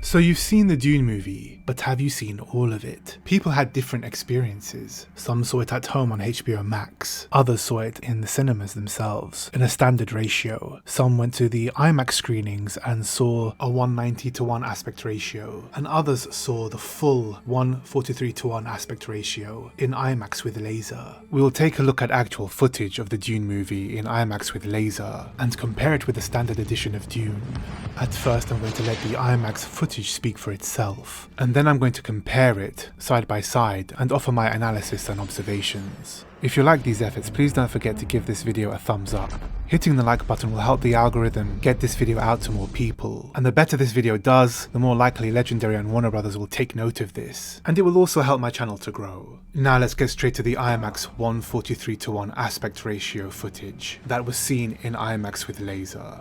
So you've seen the Dune movie, but have you seen all of it? People had different experiences. Some saw it at home on HBO Max, others saw it in the cinemas themselves, in a standard ratio. Some went to the IMAX screenings and saw a 190:1 aspect ratio, and others saw the full 143:1 aspect ratio in IMAX with laser. We'll take a look at actual footage of the Dune movie in IMAX with laser, and compare it with the standard edition of Dune. At first I'm going to let the IMAX footage speak for itself, and then I'm going to compare it side by side and offer my analysis and observations. If you like these efforts, please don't forget to give this video a thumbs up. Hitting the like button will help the algorithm get this video out to more people, and the better this video does, the more likely Legendary and Warner Brothers will take note of this, and it will also help my channel to grow. Now let's get straight to the IMAX 143:1 aspect ratio footage that was seen in IMAX with laser.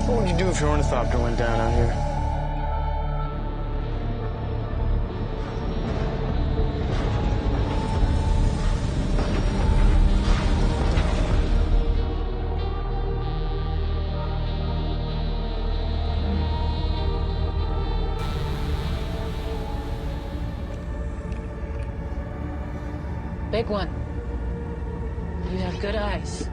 What would you do if your ornithopter went down out here? Big one. You have good eyes.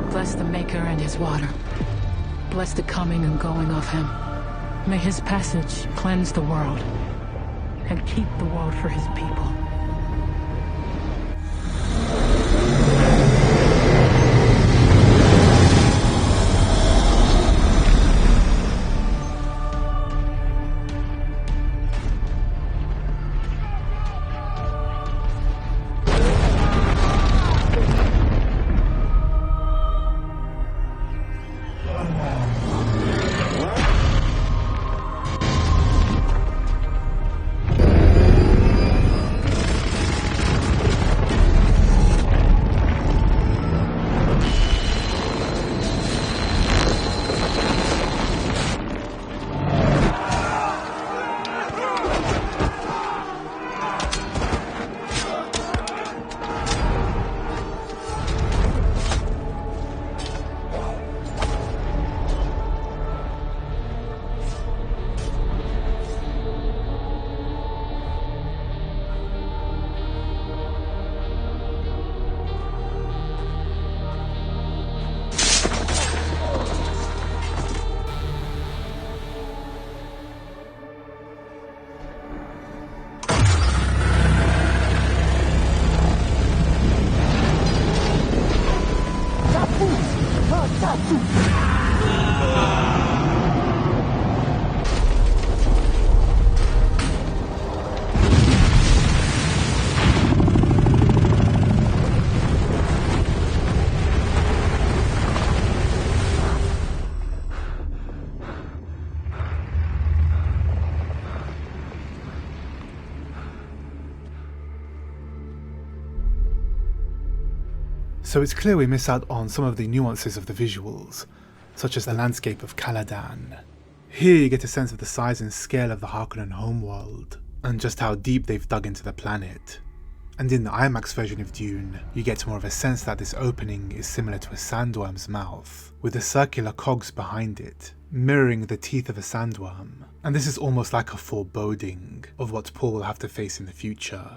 Bless the Maker and his water. Bless the coming and going of him. May his passage cleanse the world and keep the world for his people. so it's clear we miss out on some of the nuances of the visuals, such as the landscape of Caladan. Here you get a sense of the size and scale of the Harkonnen homeworld, and just how deep they've dug into the planet. And in the IMAX version of Dune, you get more of a sense that this opening is similar to a sandworm's mouth, with the circular cogs behind it, mirroring the teeth of a sandworm, and this is almost like a foreboding of what Paul will have to face in the future.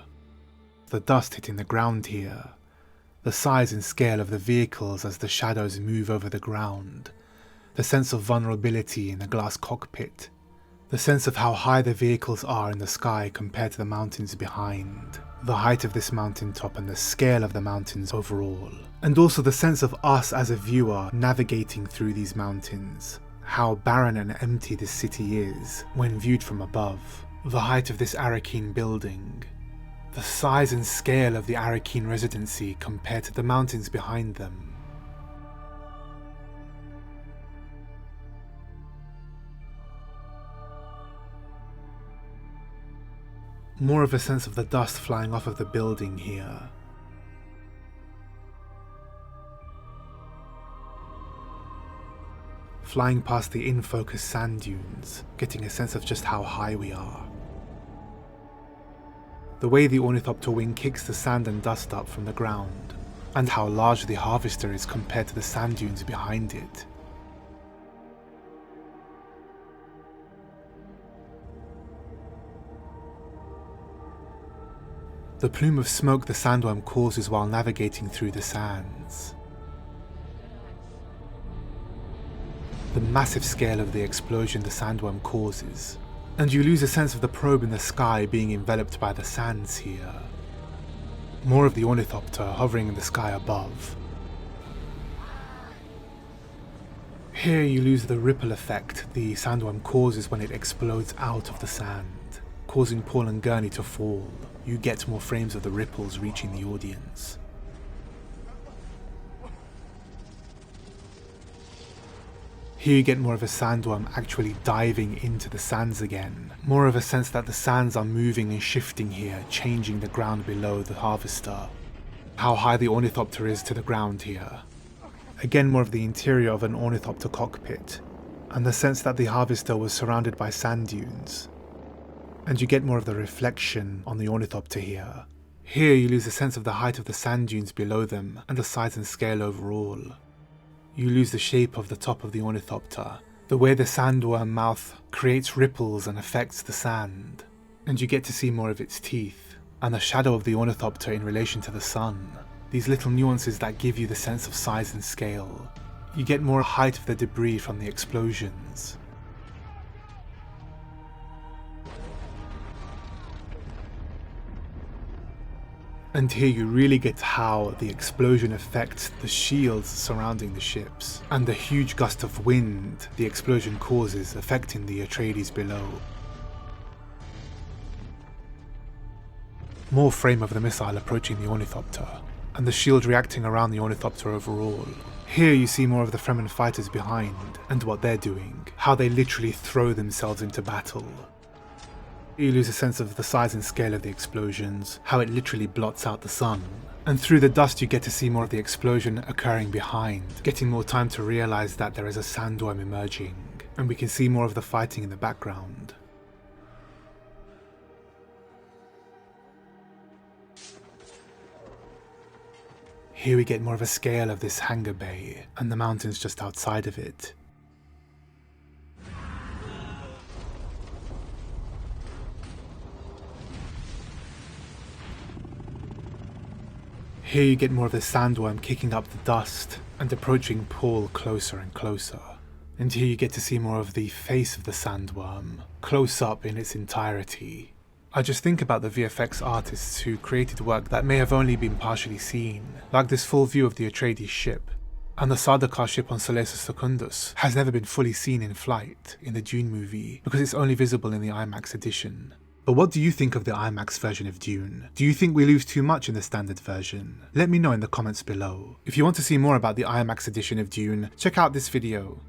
The dust hitting the ground here, the size and scale of the vehicles as the shadows move over the ground, the sense of vulnerability in the glass cockpit, the sense of how high the vehicles are in the sky compared to the mountains behind, the height of this mountaintop and the scale of the mountains overall, and also the sense of us as a viewer navigating through these mountains, how barren and empty this city is when viewed from above, the height of this Arakeen building, the size and scale of the Arakeen residency compared to the mountains behind them. More of a sense of the dust flying off of the building here. Flying past the in-focus sand dunes, getting a sense of just how high we are. The way the ornithopter wing kicks the sand and dust up from the ground, and how large the harvester is compared to the sand dunes behind it. The plume of smoke the sandworm causes while navigating through the sands. The massive scale of the explosion the sandworm causes, and you lose a sense of the probe in the sky being enveloped by the sands here. More of the ornithopter hovering in the sky above. Here you lose the ripple effect the sandworm causes when it explodes out of the sand, causing Paul and Gurney to fall. You get more frames of the ripples reaching the audience. Here you get more of a sandworm actually diving into the sands again. More of a sense that the sands are moving and shifting here, changing the ground below the harvester. How high the ornithopter is to the ground here. Again, more of the interior of an ornithopter cockpit, and the sense that the harvester was surrounded by sand dunes. And you get more of the reflection on the ornithopter here. Here you lose a sense of the height of the sand dunes below them and the size and scale overall. You lose the shape of the top of the ornithopter, the way the sandworm mouth creates ripples and affects the sand. And you get to see more of its teeth, and the shadow of the ornithopter in relation to the sun. These little nuances that give you the sense of size and scale. You get more height of the debris from the explosions. And here you really get how the explosion affects the shields surrounding the ships, and the huge gust of wind the explosion causes affecting the Atreides below. More frame of the missile approaching the ornithopter, and the shield reacting around the ornithopter overall. Here you see more of the Fremen fighters behind, and what they're doing, how they literally throw themselves into battle. You lose a sense of the size and scale of the explosions, how it literally blots out the sun. And through the dust you get to see more of the explosion occurring behind, getting more time to realize that there is a sandworm emerging, and we can see more of the fighting in the background. Here we get more of a scale of this hangar bay, and the mountains just outside of it. Here you get more of the sandworm kicking up the dust and approaching Paul closer and closer. And here you get to see more of the face of the sandworm, close up in its entirety. I just think about the VFX artists who created work that may have only been partially seen, like this full view of the Atreides ship. And the Sardaukar ship on Solesus Secundus has never been fully seen in flight in the Dune movie because it's only visible in the IMAX edition. But what do you think of the IMAX version of Dune? Do you think we lose too much in the standard version? Let me know in the comments below. If you want to see more about the IMAX edition of Dune, check out this video.